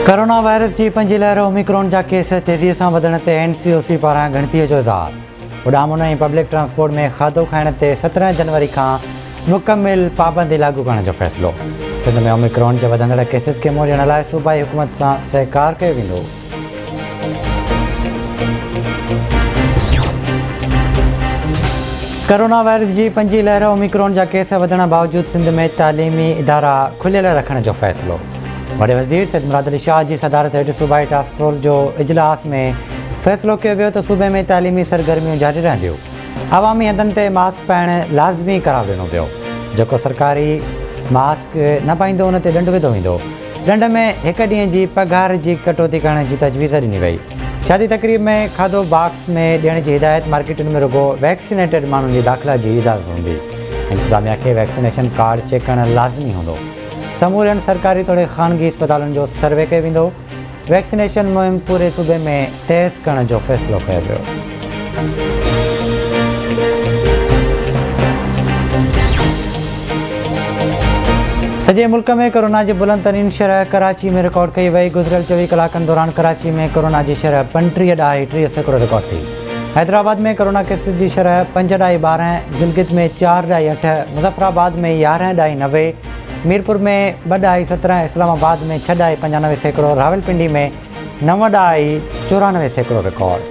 Corona virus की पंजी लहर ओमिक्रॉन जा केस तेज़ीअ सां वधण ते NCOC पारां गिणतीअ जो इज़हार। उॾामन ऐं पब्लिक ट्रांसपोर्ट में खाधो खाइण ते 17 जनवरी खां मुकमिल पाबंदी लागू करण जो फ़ैसिलो। सिंध में ओमिक्रॉन जे वधंदड़ केसिस खे मोड़ण लाइ सूबाई हुकूमत सां सहकार कयो वेंदो। कोरोना वायरस की पंजी लहर ओमिक्रॉन जा केस वधण बावजूद सिंध में तालीमी इदारा खुलियल रखण जो फ़ैसिलो। वॾे वज़ीर सैयद मुराद अली शाह की सदारत हेठि सूबाई टास्क फोर्स जो इजलास में फ़ैसिलो कयो वियो त सूबे में तालीमी सरगर्मियूं जारी रहंदियूं। अवामी हंधनि ते मास्क पाइण लाज़मी करार ॾिनो वियो। जेको सरकारी मास्क न पाईंदो उन ते ॾंढ विधो वेंदो। ॾंढ में 1 ॾींहं जी पघार जी कटौती करण की तजवीज़ ॾिनी वई। शादी तक़रीब में खाधो बॉक्स में ॾियण की हिदायत। मार्केटुनि में रुगो वैक्सीनेटेड माण्हुनि जी दाख़िला की इजाज़त हूंदी। इंतिज़ामिया खे वैक्सीनेशन कार्ड चेक करणु लाज़मी हूंदो। समूरनि सरकारी तोड़े ख़ानगी अस्पतालुनि जो सर्वे कयो वेंदो। वैक्सीनेशन मुहिम पूरे सूबे में तेज़ करण जो फ़ैसिलो कयो वियो। सॼे मुल्क में कोरोना जी बुलंद तरीन शरह कराची में रिकॉर्ड कई वई। गुज़िरियल 24 कलाकनि दौरान कराची में कोरोना की शरह 35.3 रिकॉर्ड थी। हैदराबाद में कोरोना केसिस की शरह 5.12, गिलगित में 4.8, मुज़फ़राबाद में 11.90, मीरपुर में 2.17, इस्लामाबाद में 6.95, रावलपिंडी में 9.94 रिकॉर्ड।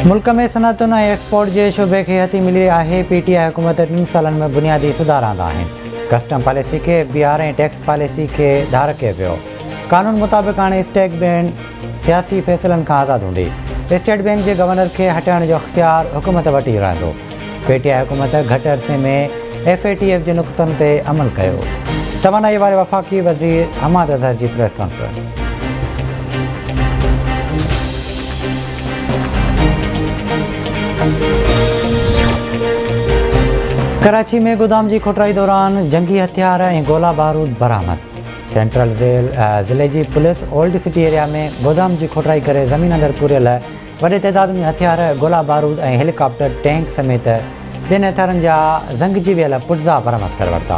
मुल्क में सनअतुनि ऐं एक्सपोर्ट के शोबे के हथी मिली है। PTI हुकूमत 3 सालनि में बुनियादी सुधार आंदा आहिनि। कस्टम पॉलिसी के BR ऐं टैक्स पॉलिसी के धार कयो वियो। कानून मुताबिक़ हाणे स्टेट बैंक सियासी फ़ैसिलनि खां आज़ादु हूंदी। स्टेट बैंक के गवर्नर के हटाइण जो इख्तियार हुकूमत वटि ई रहंदो। PTI हुकूमत घटि अरसे में FATF जे नुक़्तनि ते अमल कयो। तवानाई वारे वफ़ाक़ी वज़ीर हमाद अज़हर की प्रेस कॉन्फ्रेंस। कराची में गोदाम की खोटाई दौरान जंगी हथियार और गोला बारूद बरामद। सेंट्रल ज़िले की पुलिस ओल्ड सिटी एरिया में गोदाम की खोटाई करे ज़मीन अंदर पूरियल वॾे तइदाद में हथियार, गोला बारूद और हेलीकॉप्टर, टैंक समेत ॿियनि हथियारनि जा ज़ंग जी वियल पुर्ज़ा बरामद करे वरिता।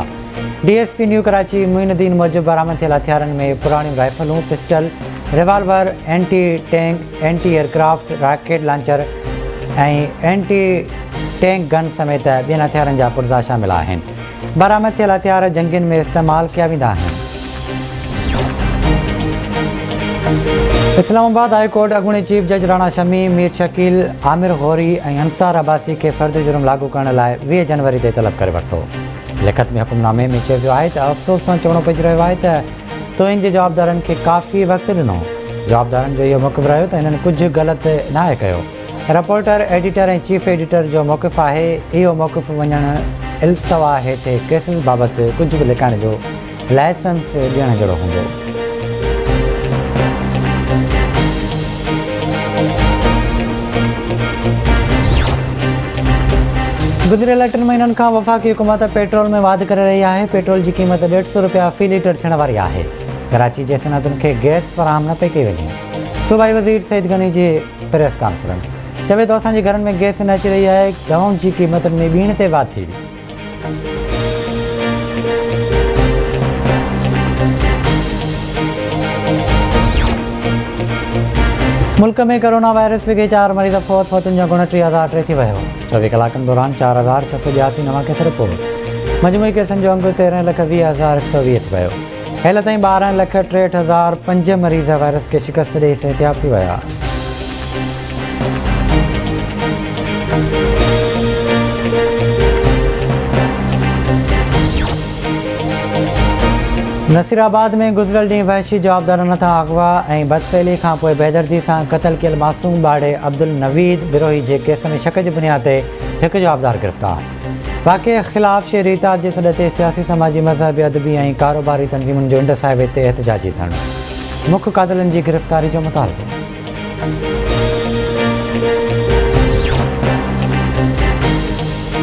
DSP न्यू कराची मुइनुद्दीन मूजिब बरामद थियल हथियारनि में पुराणियूं राइफलूं, pistol, revolver, anti tank, anti aircraft rocket launcher और एंटी टैंक गन समेत ॿियनि हथियारनि जा पुर्ज़ा शामिल आहिनि। बरामद थियल हथियार जंगियुनि में इस्तेमालु कया वेंदा आहिनि। इस्लामाबाद हाई कोर्ट अॻूणे चीफ जज राणा शमी, मीर शकील, आमिर गौरी और अंसार अब्बासी के फ़र्द जुर्म लागू करण लाइ 20 जनवरी ते तलब करे वरितो। लिखत में हुकुमनामे में चयो वियो आहे त अफ़सोस सां चवणो पइजी रहियो आहे त तोइन जे जवाबदारनि खे काफ़ी वक़्तु ॾिनो। जवाबदारनि जो इहो मौक़िफ़ रहियो त हिननि कुझु ग़लति नाहे कयो। रिपोर्टर, एडिटर और चीफ एडिटर जो मौक़िफ़ आहे। इहो मौक़िफ़ वञणु इल्तवा हेठि केसिस बाबति कुझु बि लिखाइण जो लाइसेंस ॾियण जहिड़ो हूंदो। गुज़िरियल 8 महीननि खां वफ़ाक़ी हुकूमत पेट्रोल में वाध करे रही है। पेट्रोल की क़ीमत 150 रुपया फ़ी लीटर थियण वारी आहे। कराची जे सनअतुनि खे गैस फ़राहम न पई कई वञे। सूबाई वज़ीर सईद गनी जी प्रेस कॉन्फ्रेंस। चवे तो असांजे घरनि में गैस न अची रही है। दवाउनि की क़ीमतुनि में ॿीण ते वाध थी वई। मुल्क में कोरोना वायरस के 4 मरीज़ फौतुनि जा गुण 3003 थी वियो। 24 कलाकनि दौरान 4682 नवां केस रिपोर्ट। मजमूई केसनि जो अंग 13,20,120 थी वियो। हेल ताईं 12,63,005 मरीज़ वायरस के शिकस्त ॾेई सिहतयाब थी विया। नसीराबाद में गुज़िरियल ॾींहुं वहशी जवाबदारनि हथां अगवा ऐं बदफ़ैली खां पोइ बेदर्दी सां क़तल कयल मासूम ॿाड़े अब्दुल नवीद बिरोही जे केस में शक जी बुनियाद ते हिकु जवाबदार गिरफ़्तार। वाक़े ख़िलाफ़ शहरी इताद जे सॾ ते सियासी, समाजी, मज़हबी, अदबी और कारोबारी तंज़ीमुनि जो इंड साहिब ते एहतजाजी थियणु। मुख्य कातिलनि की गिरफ़्तारी जो मुतालबो।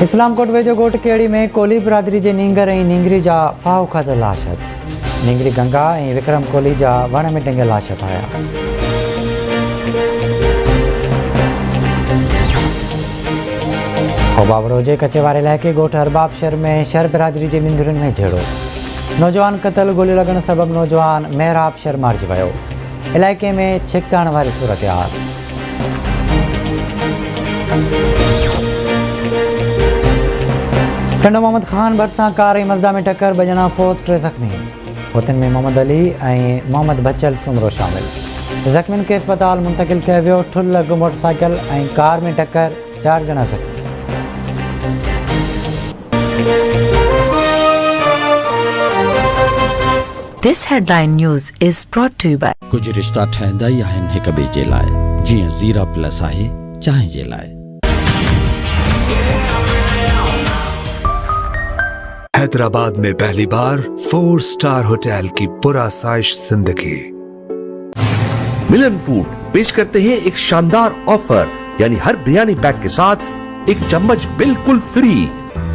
इस्लामकोट वेझो ॻोठ केड़ी में कोली बिरादरी के नींगर और नींगरी जा फाहू खाधल लाशत। नींगरी गंगा और विक्रम कोहली जा वण में टंगियल लाश पाया। बाबरोजे कचे वारे इलाइक़े ॻोठ अरबाब शहर में शहर बिरादरी जे मिंदुरनि में झेड़ो। नौजवान क़तल गोली लॻण सबबि नौजवान मेहराब शहर मारिजी वियो। इलाइक़े में छिकताण वारी सूरतहाल। टंडो मोहम्मद खान भरिसां कार ऐं मज़दा में टक्कर, 2 ॼणा फौत 3 ज़ख़्मी। फौतनि में मोहम्मद अली ऐं मोहम्मद बचल सुमरो शामिल। ज़ख़्मियुनि खे अस्पताल मुंतक़िल कयो वियो। ठुल लॻ मोटरसाइकिल ऐं कार में टक्कर, 4 ॼणा ज़ख़्मी। This headline news is brought to you by कुछ रिश्ता ठहंदा ई आहिनि हिक ॿिए जे लाइ, जीअं ज़ीरा प्लस आहे चांहि जे लाइ। हैदराबाद में पहली बार 4 स्टार होटल की पुरआसाइश जिंदगी। मिलन फूड पेश करते हैं एक शानदार ऑफर, यानी हर बिरयानी पैक के साथ 1 चम्मच बिल्कुल फ्री।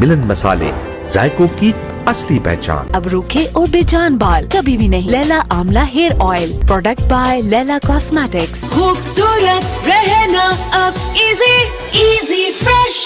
मिलन मसाले, जायकों की असली पहचान। अब रूखे और बेजान बाल कभी भी नहीं। Laila Amla hair oil, product by Laila cosmetics. खूबसूरत रहना अब इजी फ्रेश।